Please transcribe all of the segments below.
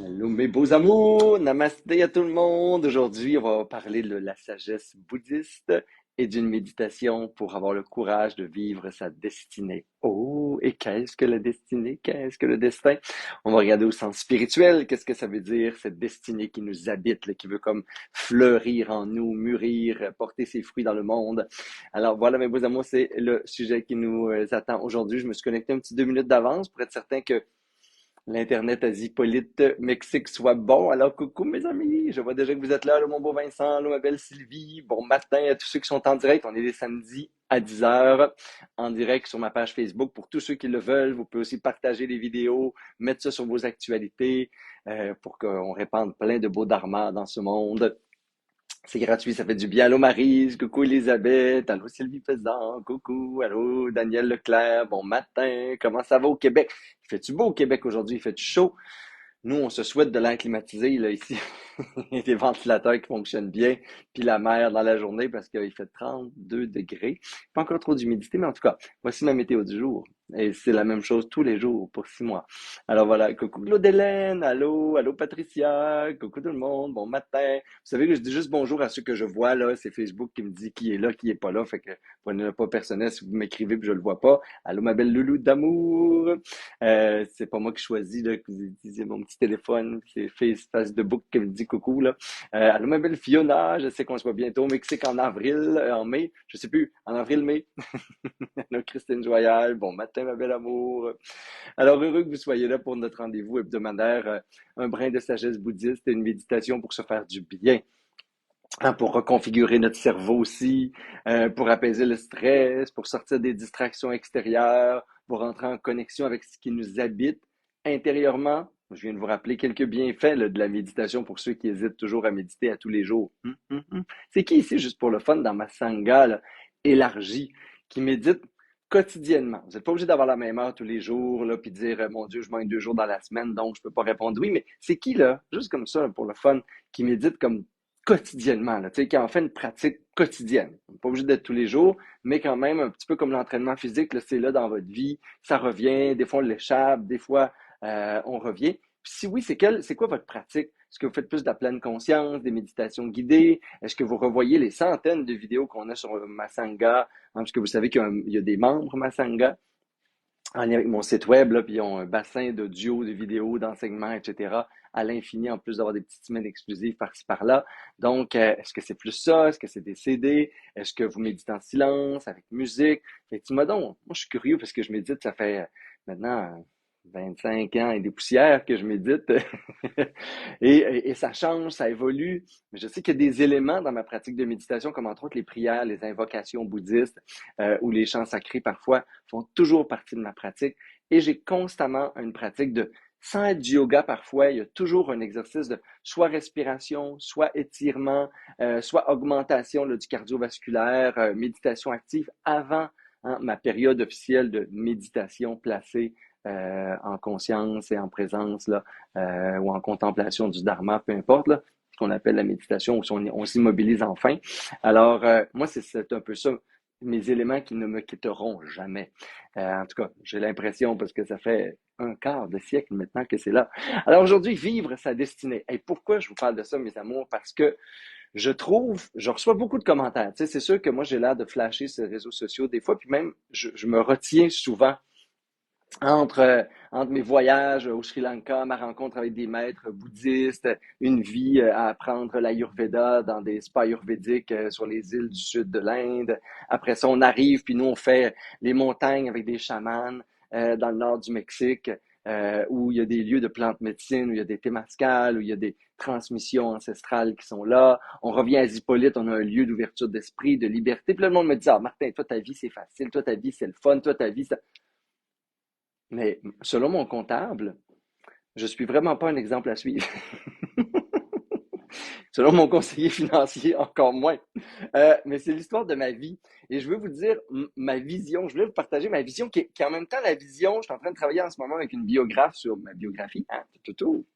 Hello mes beaux amours, namasté à tout le monde. Aujourd'hui, on va parler de la sagesse bouddhiste et d'une méditation pour avoir le courage de vivre sa destinée. Oh, et qu'est-ce que la destinée? Qu'est-ce que le destin? On va regarder au sens spirituel, qu'est-ce que ça veut dire, cette destinée qui nous habite, là, qui veut comme fleurir en nous, mûrir, porter ses fruits dans le monde. Alors voilà mes beaux amours, c'est le sujet qui nous attend aujourd'hui. Je me suis connecté un petit 2 minutes d'avance pour être certain que l'Internet Asie-Polyte Mexique soit bon. Alors, coucou mes amis, je vois déjà que vous êtes là, mon beau Vincent, allô, ma belle Sylvie. Bon matin à tous ceux qui sont en direct. On est les samedis à 10 heures en direct sur ma page Facebook. Pour tous ceux qui le veulent, vous pouvez aussi partager les vidéos, mettre ça sur vos actualités pour qu'on répande plein de beaux dharmas dans ce monde. C'est gratuit, ça fait du bien. Allô Maryse, coucou Elisabeth, allô Sylvie Pesan, coucou, allô Daniel Leclerc, bon matin, comment ça va au Québec? Il fait-tu beau au Québec aujourd'hui? Il fait-tu chaud? Nous, on se souhaite de l'air climatisé, là, ici. Il y a des ventilateurs qui fonctionnent bien, puis la mer dans la journée parce qu'il fait 32 degrés. Pas encore trop d'humidité, mais en tout cas, voici ma météo du jour. Et c'est la même chose tous les jours pour 6 mois. Alors voilà, coucou Claude Hélène, allô, allô Patricia, coucou tout le monde, bon matin. Vous savez que je dis juste bonjour à ceux que je vois là, c'est Facebook qui me dit qui est là, qui est pas là, fait que prenez-le pas personnel si vous m'écrivez que je le vois pas. Allô ma belle loulou d'amour. C'est pas moi qui choisis, là, que vous utilisez mon petit téléphone, c'est face de book qui me dit coucou, là. Allô, ma belle Fiona, je sais qu'on se voit bientôt au Mexique en avril, en mai, je sais plus, en avril-mai. Allô, Christine Joyal, bon matin, ma belle amour. Alors, heureux que vous soyez là pour notre rendez-vous hebdomadaire, un brin de sagesse bouddhiste et une méditation pour se faire du bien. Hein, pour reconfigurer notre cerveau aussi, pour apaiser le stress, pour sortir des distractions extérieures, pour rentrer en connexion avec ce qui nous habite intérieurement. Je viens de vous rappeler quelques bienfaits là, de la méditation pour ceux qui hésitent toujours à méditer à tous les jours. C'est qui ici, juste pour le fun, dans ma sangha là, élargie, qui médite quotidiennement? Vous n'êtes pas obligé d'avoir la même heure tous les jours, là, puis de dire, mon Dieu, je mange 2 jours dans la semaine, donc je peux pas répondre oui, mais c'est qui, là, juste comme ça, pour le fun, qui médite comme quotidiennement, là, tu sais, qui en fait une pratique quotidienne. On n'est pas obligé d'être tous les jours, mais quand même, un petit peu comme l'entraînement physique, là, c'est là dans votre vie, ça revient, des fois on l'échappe, des fois on revient. Puis si oui, c'est quoi votre pratique? Est-ce que vous faites plus de la pleine conscience, des méditations guidées? Est-ce que vous revoyez les centaines de vidéos qu'on a sur Masanga? Hein, parce que vous savez qu'il y a des membres Masanga en lien avec mon site web, là, puis ils ont un bassin d'audio, de vidéos, d'enseignements, etc., à l'infini, en plus d'avoir des petites semaines exclusives par-ci, par-là. Donc, est-ce que c'est plus ça? Est-ce que c'est des CD? Est-ce que vous méditez en silence, avec musique? Fait que dis-moi donc, moi, je suis curieux parce que je médite, ça fait maintenant 25 ans et des poussières que je médite. Et ça change, ça évolue. Mais je sais qu'il y a des éléments dans ma pratique de méditation, comme entre autres les prières, les invocations bouddhistes ou les chants sacrés parfois, font toujours partie de ma pratique. Et j'ai constamment une pratique de, sans être du yoga parfois, il y a toujours un exercice de soit respiration, soit étirement, soit augmentation là, du cardiovasculaire, méditation active avant ma période officielle de méditation placée en conscience et en présence là, ou en contemplation du dharma, peu importe, là, ce qu'on appelle la méditation, où on s'immobilise enfin. Alors, moi, c'est un peu ça, mes éléments qui ne me quitteront jamais. En tout cas, j'ai l'impression, parce que ça fait un quart de siècle maintenant que c'est là. Alors aujourd'hui, vivre sa destinée. Et pourquoi je vous parle de ça, mes amours? Parce que je reçois beaucoup de commentaires. Tu sais, c'est sûr que moi, j'ai l'air de flasher sur les réseaux sociaux des fois, puis même, je me retiens souvent entre mes voyages au Sri Lanka, ma rencontre avec des maîtres bouddhistes, une vie à apprendre l'Ayurveda dans des spas ayurvédiques sur les îles du sud de l'Inde. Après ça, on arrive, puis nous, on fait les montagnes avec des chamans dans le nord du Mexique, où il y a des lieux de plantes médecine, où il y a des témascales, où il y a des transmissions ancestrales qui sont là. On revient à Hippolyte, on a un lieu d'ouverture d'esprit, de liberté. Puis là, le monde me dit, ah, Martin, toi, ta vie, c'est facile. Toi, ta vie, c'est le fun. Toi, ta vie, ça... Mais selon mon comptable, je suis vraiment pas un exemple à suivre. Selon mon conseiller financier, encore moins. Mais c'est l'histoire de ma vie. Et je veux vous dire ma vision. Je voulais vous partager ma vision qui est en même temps la vision. Je suis en train de travailler en ce moment avec une biographe sur ma biographie, hein,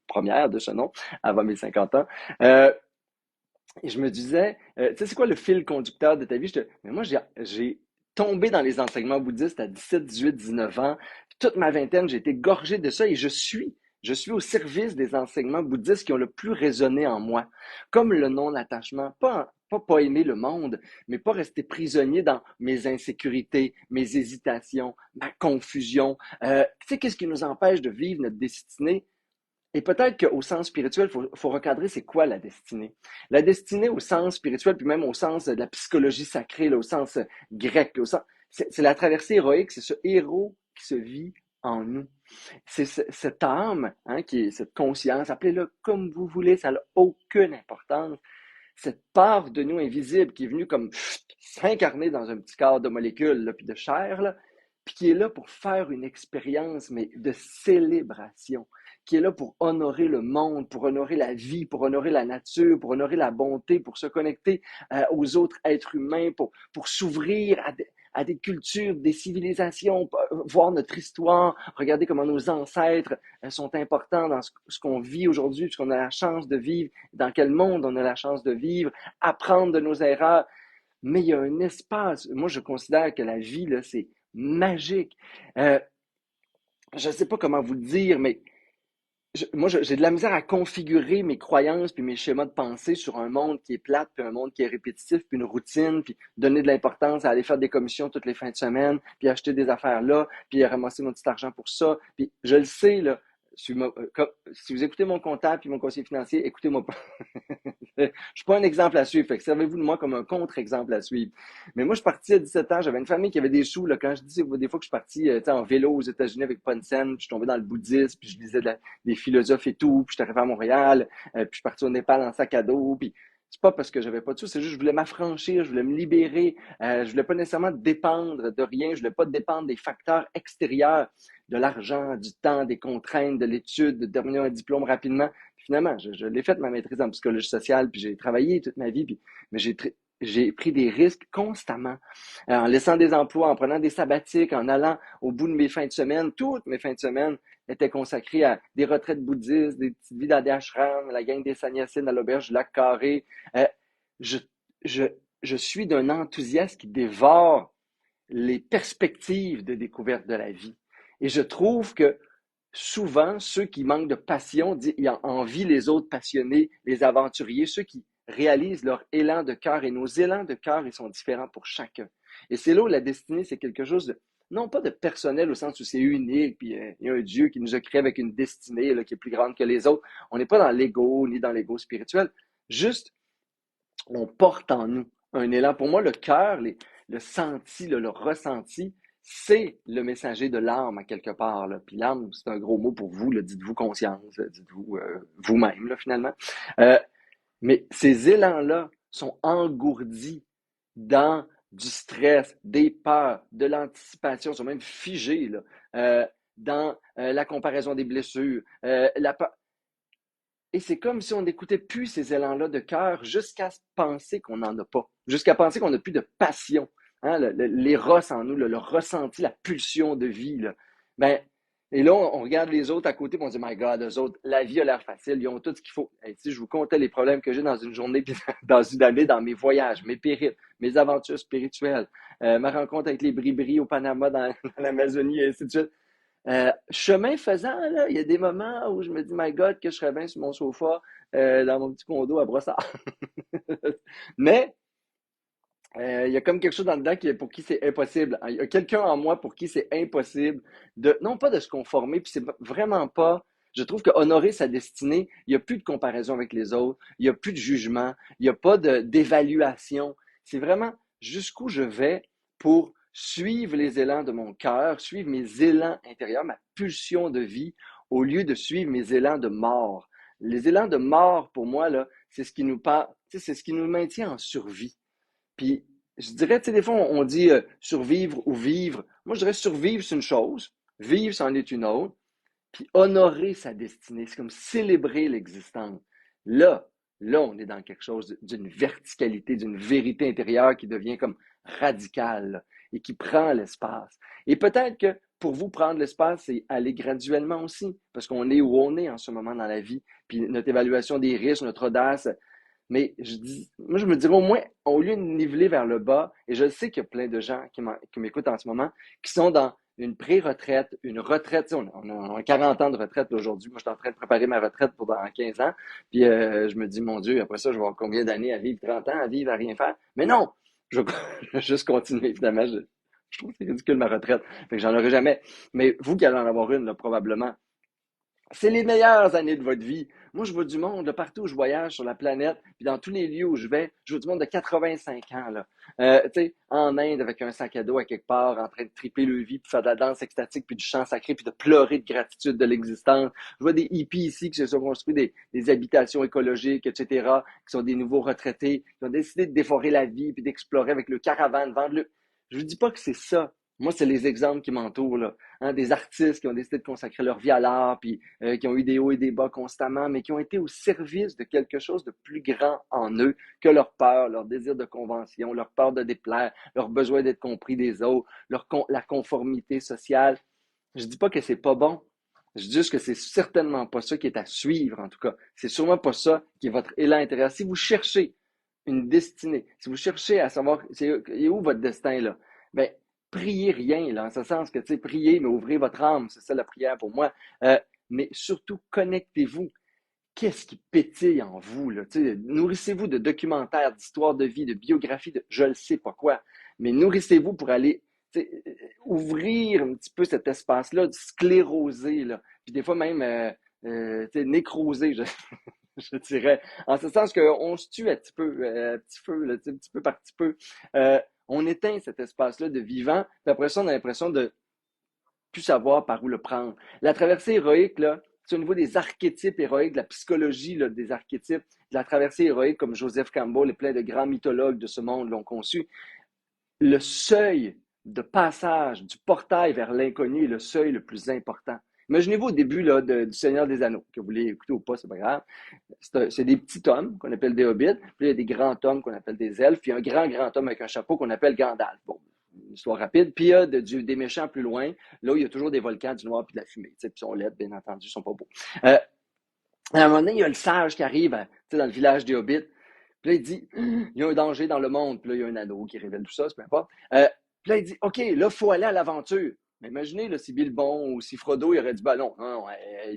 première de ce nom, avant mes 50 ans. Et je me disais, tu sais, c'est quoi le fil conducteur de ta vie? Mais moi, j'ai tombé dans les enseignements bouddhistes à 17, 18, 19 ans. Toute ma vingtaine, j'ai été gorgé de ça et Je suis au service des enseignements bouddhistes qui ont le plus résonné en moi, comme le non-attachement, pas aimer le monde, mais pas rester prisonnier dans mes insécurités, mes hésitations, ma confusion. Tu sais, qu'est-ce qui nous empêche de vivre notre destinée? Et peut-être qu'au sens spirituel, faut recadrer c'est quoi la destinée. La destinée au sens spirituel, puis même au sens de la psychologie sacrée, là, au sens grec, c'est la traversée héroïque, c'est ce héros qui se vit en nous. C'est cette âme, hein, qui est cette conscience, appelez-le comme vous voulez, ça n'a aucune importance. Cette part de nous invisible qui est venue comme s'incarner dans un petit corps de molécules, là, puis de chair, là, puis qui est là pour faire une expérience, mais de célébration, qui est là pour honorer le monde, pour honorer la vie, pour honorer la nature, pour honorer la bonté, pour se connecter aux autres êtres humains, pour s'ouvrir à des cultures, des civilisations, voir notre histoire, regarder comment nos ancêtres sont importants dans ce qu'on vit aujourd'hui, ce qu'on a la chance de vivre, dans quel monde on a la chance de vivre, apprendre de nos erreurs. Mais il y a un espace, moi je considère que la vie, là, c'est magique. Euh, je ne sais pas comment vous le dire, mais j'ai de la misère à configurer mes croyances puis mes schémas de pensée sur un monde qui est plate, puis un monde qui est répétitif, puis une routine, puis donner de l'importance à aller faire des commissions toutes les fins de semaine, puis acheter des affaires là, puis ramasser mon petit argent pour ça. Puis je le sais, là, si vous écoutez mon comptable puis mon conseiller financier, écoutez-moi pas. Je ne suis pas un exemple à suivre, fait que servez-vous de moi comme un contre-exemple à suivre. Mais moi, je suis parti à 17 ans, j'avais une famille qui avait des sous. Là, quand je dis des fois que je suis parti en vélo aux États-Unis avec pas une scène, puis je suis tombé dans le bouddhisme, puis je lisais des philosophes et tout, puis je suis arrivé à Montréal, puis je suis parti au Népal en sac à dos, puis c'est pas parce que j'avais pas de sous, c'est juste que je voulais m'affranchir, je voulais me libérer, je voulais pas nécessairement dépendre de rien, je voulais pas dépendre des facteurs extérieurs, de l'argent, du temps, des contraintes, de l'étude, de terminer un diplôme rapidement. Finalement, je l'ai fait ma maîtrise en psychologie sociale, puis j'ai travaillé toute ma vie, mais j'ai pris des risques constamment, en laissant des emplois, en prenant des sabbatiques, en allant au bout de mes fins de semaine. Toutes mes fins de semaine étaient consacrées à des retraites bouddhistes, des petites vies dans des ashrams, la gang des sannyasines à l'auberge du lac Carré. Euh, je, je, je suis d'un enthousiasme qui dévore les perspectives de découverte de la vie. Et je trouve que souvent, ceux qui manquent de passion envient les autres passionnés, les aventuriers, ceux qui réalisent leur élan de cœur. Et nos élans de cœur, ils sont différents pour chacun. Et c'est là où la destinée, c'est quelque chose de, non pas de personnel au sens où c'est unique, puis il y a un Dieu qui nous a créés avec une destinée là, qui est plus grande que les autres. On n'est pas dans l'ego, ni dans l'ego spirituel. Juste, on porte en nous un élan. Pour moi, le cœur, le senti, le ressenti, c'est le messager de l'âme à quelque part. Là. Puis l'âme, c'est un gros mot pour vous. Là. Dites-vous conscience, dites-vous vous-même là, finalement. Euh, mais ces élans-là sont engourdis dans du stress, des peurs, de l'anticipation, sont même figés là, dans la comparaison des blessures, la peur. Et c'est comme si on n'écoutait plus ces élans-là de cœur jusqu'à penser qu'on n'en a pas, jusqu'à penser qu'on n'a plus de passion. Hein, l'éros en nous, le ressenti, la pulsion de vie. Là. Ben, et là, on regarde les autres à côté et on dit, My God, eux autres, la vie a l'air facile, ils ont tout ce qu'il faut. Et si je vous comptais les problèmes que j'ai dans une journée, puis dans une année, dans mes voyages, mes périples, mes aventures spirituelles, ma rencontre avec les bribris au Panama, dans l'Amazonie, et ainsi de suite. Chemin faisant, là, il y a des moments où je me dis, My God, que je serais bien sur mon sofa, dans mon petit condo à Brossard. Mais il y a comme quelque chose dans dedans pour qui c'est impossible. Il y a quelqu'un en moi pour qui c'est impossible de, non pas de se conformer, puis c'est vraiment pas. Je trouve que honorer sa destinée, il n'y a plus de comparaison avec les autres, il n'y a plus de jugement, il n'y a pas d'évaluation. C'est vraiment jusqu'où je vais pour suivre les élans de mon cœur, suivre mes élans intérieurs, ma pulsion de vie, au lieu de suivre mes élans de mort. Les élans de mort, pour moi, là, c'est ce qui nous c'est ce qui nous maintient en survie. Puis, je dirais, tu sais, des fois, on dit survivre ou vivre. Moi, je dirais survivre, c'est une chose. Vivre, c'en est une autre. Puis, honorer sa destinée, c'est comme célébrer l'existence. Là, là, on est dans quelque chose d'une verticalité, d'une vérité intérieure qui devient comme radicale là, et qui prend l'espace. Et peut-être que pour vous, prendre l'espace, c'est aller graduellement aussi, parce qu'on est où on est en ce moment dans la vie. Puis, notre évaluation des risques, notre audace, mais moi, je me dirais au moins, au lieu de niveler vers le bas, et je sais qu'il y a plein de gens qui m'écoutent en ce moment, qui sont dans une pré-retraite, une retraite. On a 40 ans de retraite aujourd'hui. Moi, je suis en train de préparer ma retraite pour dans 15 ans. Puis je me dis, mon Dieu, après ça, je vais avoir combien d'années à vivre? 30 ans à vivre, à rien faire? Mais non! Je vais juste continuer, évidemment. Je trouve que c'est ridicule, ma retraite. Fait que j'en aurai jamais. Mais vous qui allez en avoir une, là, probablement. C'est les meilleures années de votre vie. Moi, je vois du monde, là, partout où je voyage sur la planète, puis dans tous les lieux où je vois du monde de 85 ans, là. Tu sais, en Inde, avec un sac à dos à quelque part, en train de triper le vie, puis faire de la danse extatique, puis du chant sacré, puis de pleurer de gratitude de l'existence. Je vois des hippies ici qui se sont construits des habitations écologiques, etc., qui sont des nouveaux retraités, qui ont décidé de déforer la vie, puis d'explorer avec le caravane, vendre le... Je vous dis pas que c'est ça. Moi, c'est les exemples qui m'entourent, là. Hein, des artistes qui ont décidé de consacrer leur vie à l'art, puis qui ont eu des hauts et des bas constamment, mais qui ont été au service de quelque chose de plus grand en eux que leur peur, leur désir de convention, leur peur de déplaire, leur besoin d'être compris des autres, la conformité sociale. Je dis pas que c'est pas bon. Je dis juste que c'est certainement pas ça qui est à suivre, en tout cas. C'est sûrement pas ça qui est votre élan intérieur. Si vous cherchez une destinée, si vous cherchez à savoir c'est où votre destin, là, ben, priez rien, là, en ce sens que, tu sais, priez, mais ouvrez votre âme, c'est ça la prière pour moi. Mais surtout, connectez-vous. Qu'est-ce qui pétille en vous, là? Tu sais, nourrissez-vous de documentaires, d'histoires de vie, de biographies, de je ne sais pas quoi. Mais nourrissez-vous pour aller ouvrir un petit peu cet espace-là, de scléroser, là. Puis des fois même nécroser, je dirais. En ce sens qu'on se tue un petit peu, là, un petit peu par petit peu. On éteint cet espace-là de vivant, puis après ça, on a l'impression de plus savoir par où le prendre. La traversée héroïque, là, c'est au niveau des archétypes héroïques, de la psychologie là, des archétypes, de la traversée héroïque, comme Joseph Campbell et plein de grands mythologues de ce monde l'ont conçu. Le seuil de passage du portail vers l'inconnu est le seuil le plus important. Imaginez-vous au début là, du Seigneur des Anneaux, que vous voulez écouter ou pas, c'est pas grave. C'est des petits tomes qu'on appelle des hobbits, puis il y a des grands tomes qu'on appelle des elfes, puis un grand homme avec un chapeau qu'on appelle Gandalf. Bon, une histoire rapide. Puis il y a des méchants plus loin, là où il y a toujours des volcans, du noir puis de la fumée. Puis ils sont laids, bien entendu, ils sont pas beaux. À un moment donné, il y a le sage qui arrive dans le village des hobbits. Puis là, il dit, il y a un danger dans le monde. Puis là, il y a un anneau qui révèle tout ça, c'est peu importe. Puis là, il dit, OK, là, il faut aller à l'aventure. Mais imaginez, là, si Bilbon ou si Frodo, il aurait dit, ben non, non, non,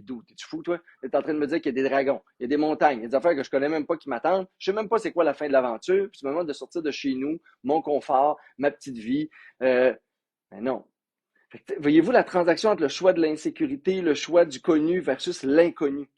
d'où? T'es-tu fou, toi? T'es en train de me dire qu'il y a des dragons, il y a des montagnes, il y a des affaires que je connais même pas qui m'attendent. Je sais même pas c'est quoi la fin de l'aventure. Puis c'est le moment de sortir de chez nous, mon confort, ma petite vie. Ben non. Voyez-vous la transaction entre le choix de l'insécurité, le choix du connu versus l'inconnu?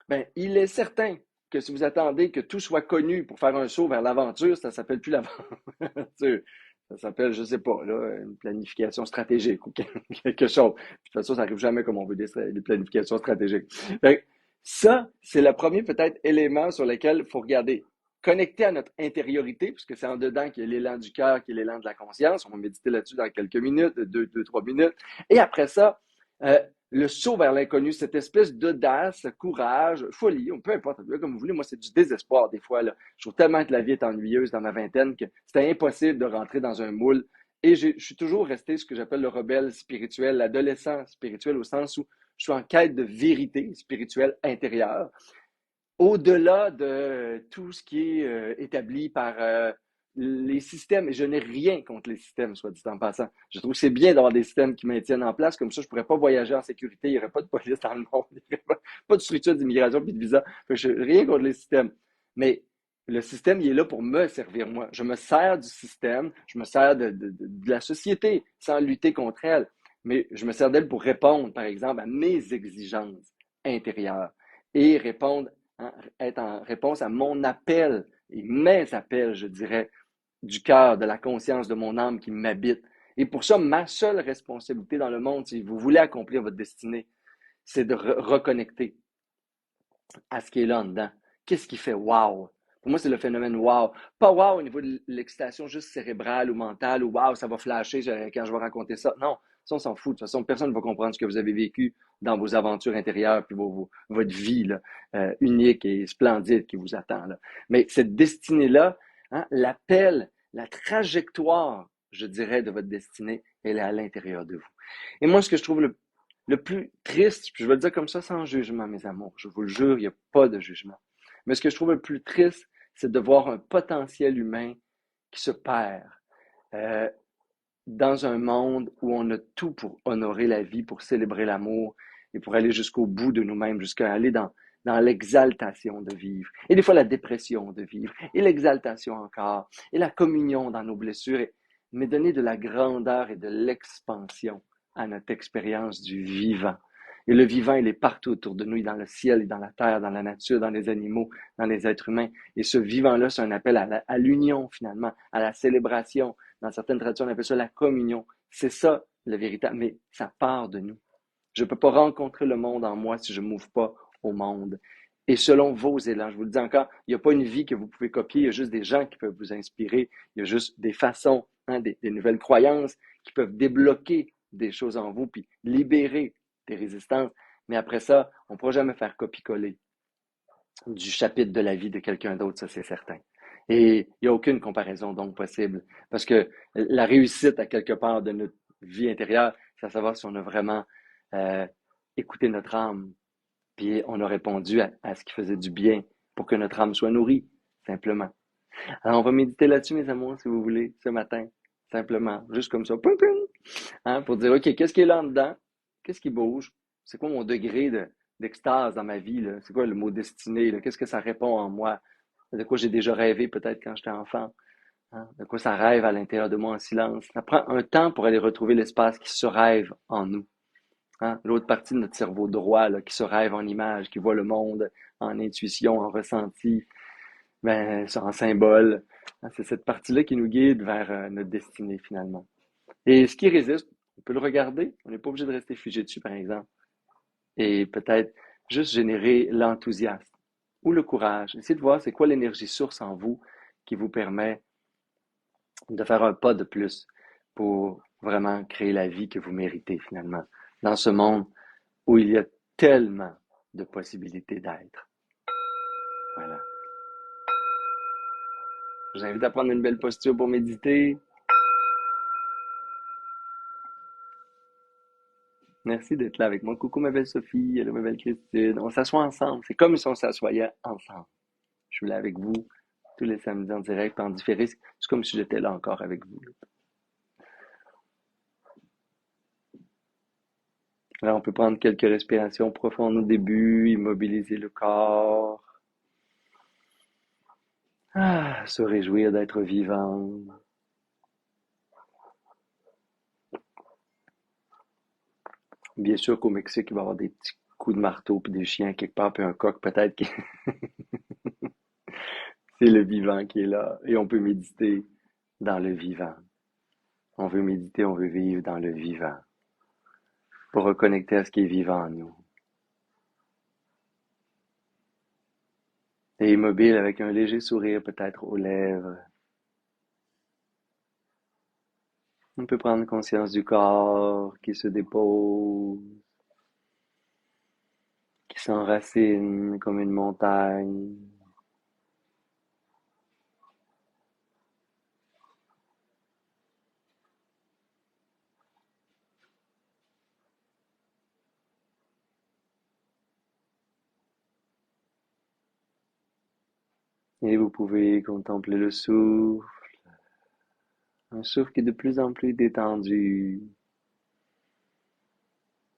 Ben, il est certain que si vous attendez que tout soit connu pour faire un saut vers l'aventure, ça ne s'appelle plus l'aventure. Ça s'appelle, je ne sais pas, là, une planification stratégique ou quelque chose. De toute façon, ça n'arrive jamais comme on veut des planifications stratégiques. Donc, ça, c'est le premier peut-être élément sur lequel il faut regarder. Connecté à notre intériorité, puisque c'est en dedans qu'il y a l'élan du cœur, qui est l'élan de la conscience. On va méditer là-dessus dans quelques minutes, deux, 3 minutes. Et après ça, euh, le saut vers l'inconnu, cette espèce d'audace, courage, folie, peu importe, comme vous voulez, moi c'est du désespoir des fois. Là. Je trouve tellement que la vie est ennuyeuse dans ma vingtaine que c'était impossible de rentrer dans un moule. Et je suis toujours resté ce que j'appelle le rebelle spirituel, l'adolescent spirituel au sens où je suis en quête de vérité spirituelle intérieure, au-delà de tout ce qui est établi par les systèmes, et je n'ai rien contre les systèmes, soit dit en passant. Je trouve que c'est bien d'avoir des systèmes qui maintiennent en place, comme ça je ne pourrais pas voyager en sécurité, il n'y aurait pas de police dans le monde, il n'y aurait pas de structure d'immigration puis de visa. Je n'ai rien contre les systèmes. Mais le système, il est là pour me servir moi. Je me sers du système, je me sers de la société sans lutter contre elle. Mais je me sers d'elle pour répondre, par exemple, à mes exigences intérieures et répondre être en réponse à mon appel et mes appels, je dirais, du cœur, de la conscience de mon âme qui m'habite. Et pour ça, ma seule responsabilité dans le monde, si vous voulez accomplir votre destinée, c'est de reconnecter à ce qui est là en dedans. Qu'est-ce qui fait wow? Pour moi, c'est le phénomène wow. Pas wow au niveau de l'excitation juste cérébrale ou mentale, ou wow, ça va flasher quand je vais raconter ça. Non, ça, on s'en fout. De toute façon, personne ne va comprendre ce que vous avez vécu dans vos aventures intérieures, puis votre vie là, unique et splendide qui vous attend. Là. Mais cette destinée-là, hein, l'appel, la trajectoire, je dirais, de votre destinée, elle est à l'intérieur de vous. Et moi, ce que je trouve le plus triste, puis je vais le dire comme ça sans jugement, mes amours, je vous le jure, il n'y a pas de jugement. Mais ce que je trouve le plus triste, c'est de voir un potentiel humain qui se perd. Euh, dans un monde où on a tout pour honorer la vie, pour célébrer l'amour et pour aller jusqu'au bout de nous-mêmes, jusqu'à aller dans l'exaltation de vivre. Et des fois, la dépression de vivre, et l'exaltation encore, et la communion dans nos blessures, mais donner de la grandeur et de l'expansion à notre expérience du vivant. Et le vivant, il est partout autour de nous, il est dans le ciel, il est dans la terre, dans la nature, dans les animaux, dans les êtres humains. Et ce vivant-là, c'est un appel à l'union, finalement, à la célébration. Dans certaines traditions, on appelle ça la communion. C'est ça, le véritable, mais ça part de nous. Je ne peux pas rencontrer le monde en moi si je ne m'ouvre pas au monde. Et selon vos élans, je vous le dis encore, il n'y a pas une vie que vous pouvez copier, il y a juste des gens qui peuvent vous inspirer, il y a juste des façons, des nouvelles croyances qui peuvent débloquer des choses en vous, puis libérer des résistances. Mais après ça, on ne pourra jamais faire copier-coller du chapitre de la vie de quelqu'un d'autre, ça c'est certain. Et il n'y a aucune comparaison donc possible, parce que la réussite à quelque part de notre vie intérieure, c'est à savoir si on a vraiment euh, écouté notre âme, puis on a répondu à ce qui faisait du bien pour que notre âme soit nourrie, simplement. Alors on va méditer là-dessus, mes amours, si vous voulez, ce matin, simplement, juste comme ça, poum, poum, hein, pour dire, OK, qu'est-ce qui est là en dedans? Qu'est-ce qui bouge? C'est quoi mon degré d'extase dans ma vie, là? C'est quoi le mot destiné, là? Qu'est-ce que ça répond en moi? De quoi j'ai déjà rêvé peut-être quand j'étais enfant? Hein? De quoi ça rêve à l'intérieur de moi en silence? Ça prend un temps pour aller retrouver l'espace qui se rêve en nous. Hein? L'autre partie de notre cerveau droit, là, qui se rêve en images, qui voit le monde en intuition, en ressenti, ben, en symbole. Hein? C'est cette partie-là qui nous guide vers notre destinée finalement. Et ce qui résiste, on peut le regarder, on n'est pas obligé de rester figé dessus, par exemple, et peut-être juste générer l'enthousiasme ou le courage. Essayez de voir c'est quoi l'énergie source en vous qui vous permet de faire un pas de plus pour vraiment créer la vie que vous méritez finalement, dans ce monde où il y a tellement de possibilités d'être. Voilà. Je vous invite à prendre une belle posture pour méditer. Merci d'être là avec moi. Coucou ma belle Sophie, hello ma belle Christine. On s'assoit ensemble. C'est comme si on s'assoyait ensemble. Je suis là avec vous tous les samedis en direct, en différé. C'est comme si j'étais là encore avec vous. Alors, on peut prendre quelques respirations profondes au début, immobiliser le corps. Ah, se réjouir d'être vivant. Bien sûr qu'au Mexique, il va y avoir des petits coups de marteau, puis des chiens quelque part, puis un coq peut-être. C'est le vivant qui est là. Et on peut méditer dans le vivant. On veut méditer, on veut vivre dans le vivant. Pour reconnecter à ce qui est vivant en nous. Et immobile avec un léger sourire peut-être aux lèvres. On peut prendre conscience du corps qui se dépose, qui s'enracine comme une montagne. Et vous pouvez contempler le souffle, un souffle qui est de plus en plus détendu,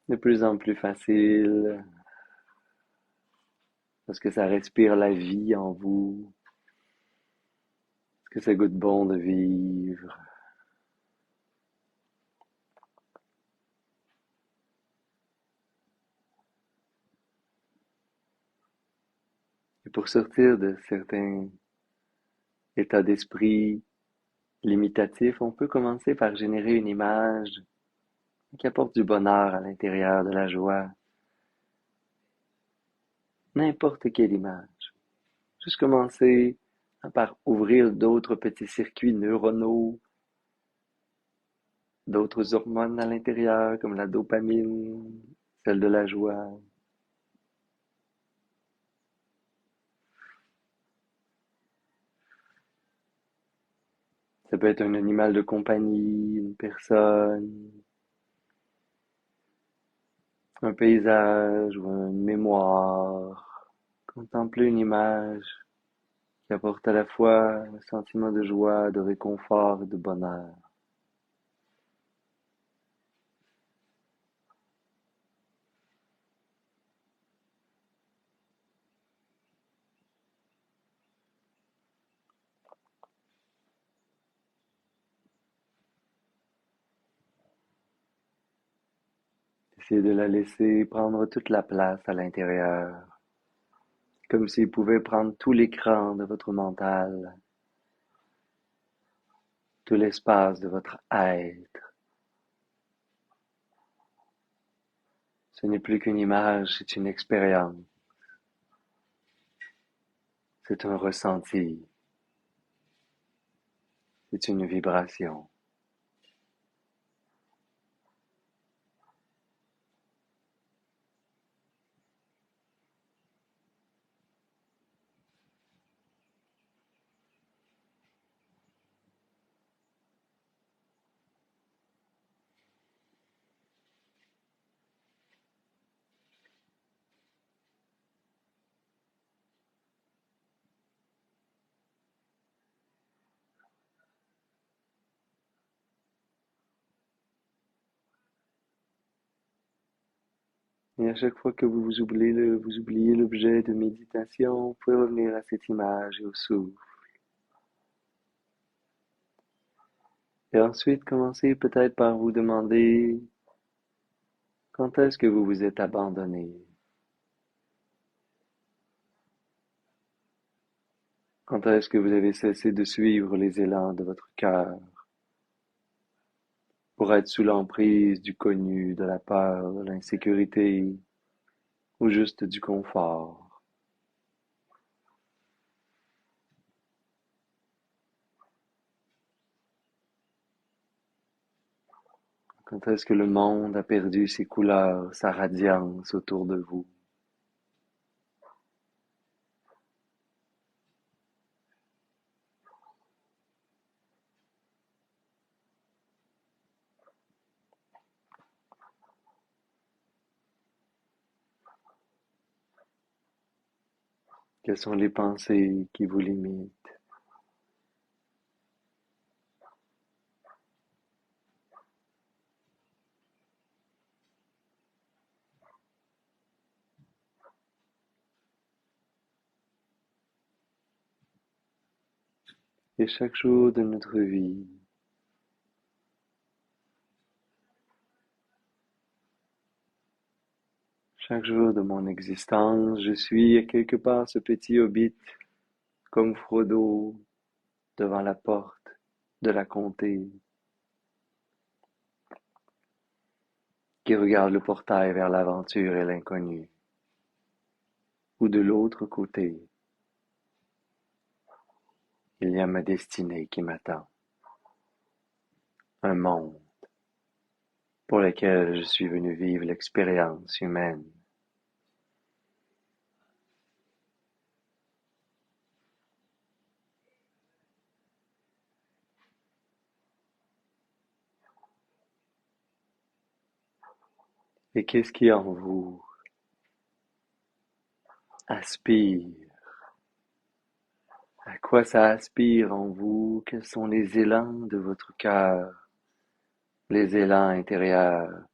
de plus en plus facile, parce que ça respire la vie en vous, parce que ça goûte bon de vivre. Et pour sortir de certains états d'esprit limitatifs, on peut commencer par générer une image qui apporte du bonheur à l'intérieur, de la joie. N'importe quelle image. Juste commencer par ouvrir d'autres petits circuits neuronaux, d'autres hormones à l'intérieur, comme la dopamine, celle de la joie. Ça peut être un animal de compagnie, une personne, un paysage ou une mémoire. Contempler une image qui apporte à la fois un sentiment de joie, de réconfort et de bonheur. Essayez de la laisser prendre toute la place à l'intérieur, comme s'il pouvait prendre tout l'écran de votre mental, tout l'espace de votre être. Ce n'est plus qu'une image, c'est une expérience, c'est un ressenti, c'est une vibration. Et à chaque fois que vous oubliez l'objet de méditation, vous pouvez revenir à cette image et au souffle. Et ensuite, commencez peut-être par vous demander quand est-ce que vous vous êtes abandonné? Quand est-ce que vous avez cessé de suivre les élans de votre cœur pour être sous l'emprise du connu, de la peur, de l'insécurité ou juste du confort? Quand est-ce que le monde a perdu ses couleurs, sa radiance autour de vous? Quelles sont les pensées qui vous limitent? Et chaque jour de notre vie, chaque jour de mon existence, je suis à quelque part ce petit hobbit comme Frodo devant la porte de la comté qui regarde le portail vers l'aventure et l'inconnu. Ou de l'autre côté, il y a ma destinée qui m'attend, un monde pour lequel je suis venu vivre l'expérience humaine. Et qu'est-ce qui en vous aspire? À quoi ça aspire en vous? Quels sont les élans de votre cœur? Les élans intérieurs,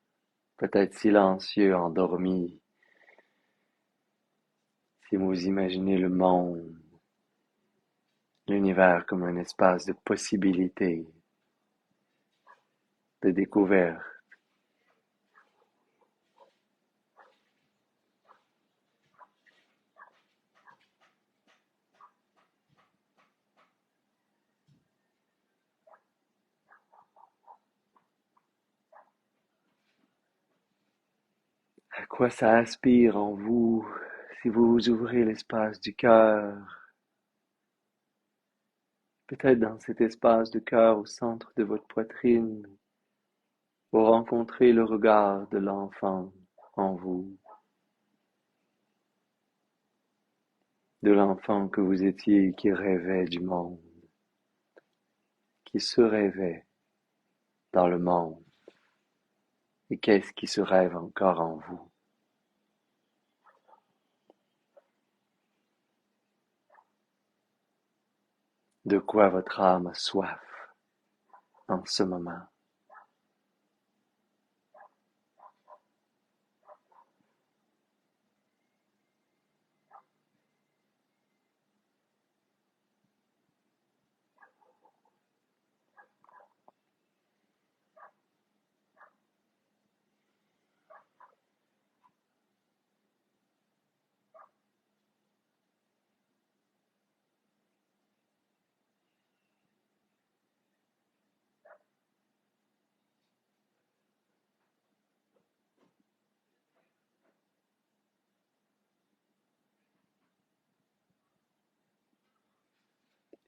peut-être silencieux, endormis. Si vous imaginez le monde, l'univers comme un espace de possibilités, de découverte. À quoi ça aspire en vous si vous ouvrez l'espace du cœur? Peut-être dans cet espace de cœur au centre de votre poitrine, vous rencontrez le regard de l'enfant en vous, de l'enfant que vous étiez qui rêvait du monde, qui se rêvait dans le monde. Et qu'est-ce qui se rêve encore en vous? De quoi votre âme a soif en ce moment?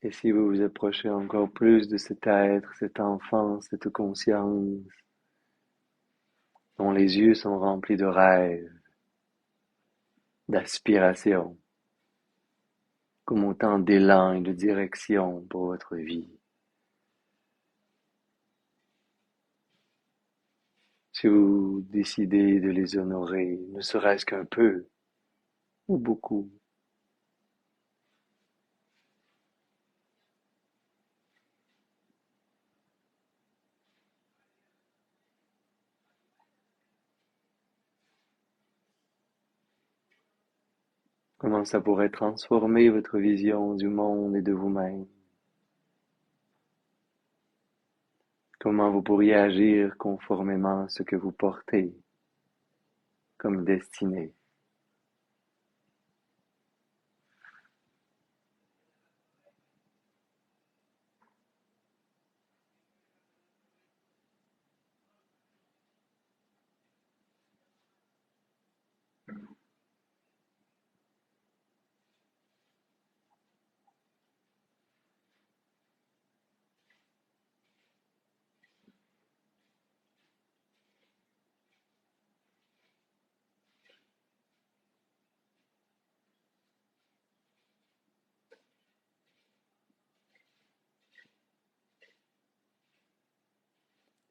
Et si vous vous approchez encore plus de cet être, cet enfant, cette conscience, dont les yeux sont remplis de rêves, d'aspiration, comme autant d'élan et de direction pour votre vie. Si vous décidez de les honorer, ne serait-ce qu'un peu ou beaucoup, comment ça pourrait transformer votre vision du monde et de vous-même? Comment vous pourriez agir conformément à ce que vous portez comme destinée?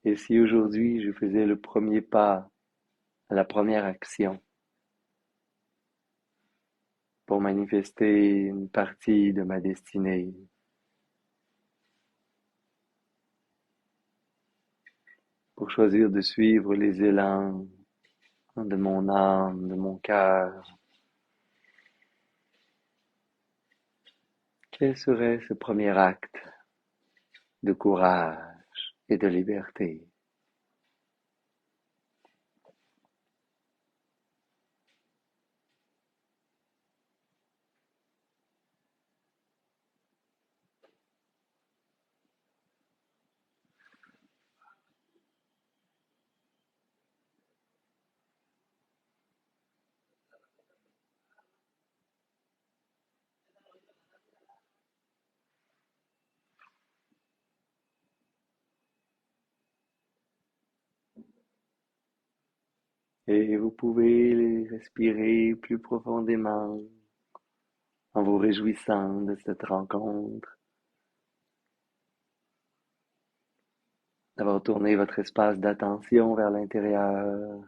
Et si aujourd'hui je faisais le premier pas à la première action pour manifester une partie de ma destinée, pour choisir de suivre les élans de mon âme, de mon cœur, quel serait ce premier acte de courage et de liberté? Et vous pouvez les respirer plus profondément en vous réjouissant de cette rencontre, d'avoir tourné votre espace d'attention vers l'intérieur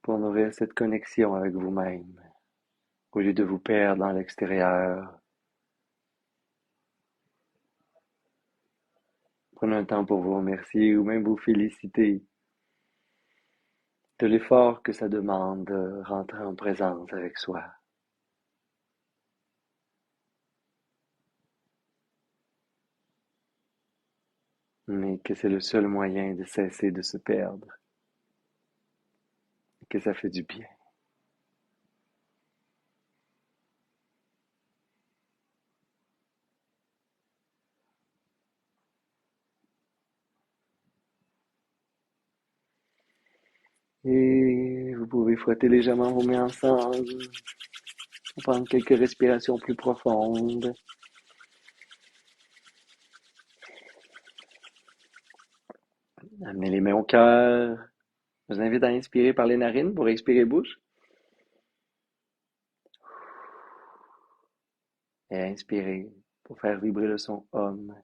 pour nourrir cette connexion avec vous-même, au lieu de vous perdre dans l'extérieur. Prenez un temps pour vous remercier ou même vous féliciter de l'effort que ça demande de rentrer en présence avec soi, mais que c'est le seul moyen de cesser de se perdre, et que ça fait du bien. Et vous pouvez frotter légèrement vos mains ensemble, prendre quelques respirations plus profondes. Amenez les mains au cœur. Je vous invite à inspirer par les narines pour expirer bouche. Et à inspirer pour faire vibrer le son Om.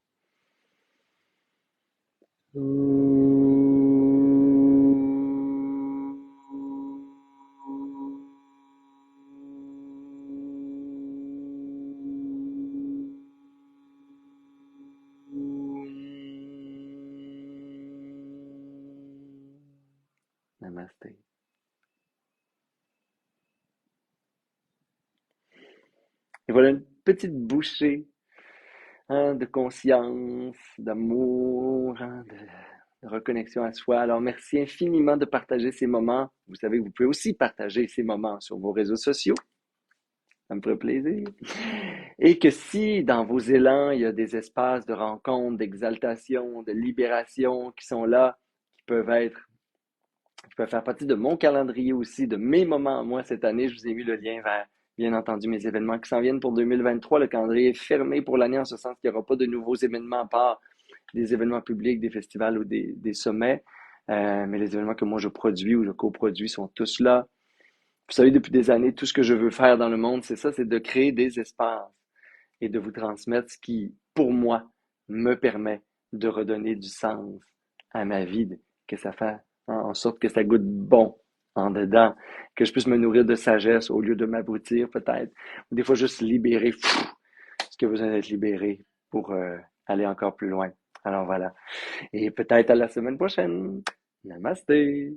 Namasté. Et voilà une petite bouchée, hein, de conscience, d'amour, hein, de reconnexion à soi. Alors, merci infiniment de partager ces moments. Vous savez que vous pouvez aussi partager ces moments sur vos réseaux sociaux. Ça me ferait plaisir. Et que si dans vos élans, il y a des espaces de rencontre, d'exaltation, de libération qui sont là, qui peuvent être, qui peuvent faire partie de mon calendrier aussi, de mes moments. Moi, cette année, je vous ai mis le lien vers bien entendu mes événements qui s'en viennent pour 2023. Le calendrier est fermé pour l'année en ce sens qu'il n'y aura pas de nouveaux événements à part des événements publics, des festivals ou des sommets. Mais les événements que moi je produis ou je coproduis sont tous là. Vous savez, depuis des années, tout ce que je veux faire dans le monde, c'est ça, c'est de créer des espaces et de vous transmettre ce qui, pour moi, me permet de redonner du sens à ma vie, que ça fait en sorte que ça goûte bon en dedans, que je puisse me nourrir de sagesse au lieu de m'abrutir peut-être, ou des fois juste libérer ce qui a besoin d'être libéré pour aller encore plus loin. Alors voilà. Et peut-être à la semaine prochaine. Namasté.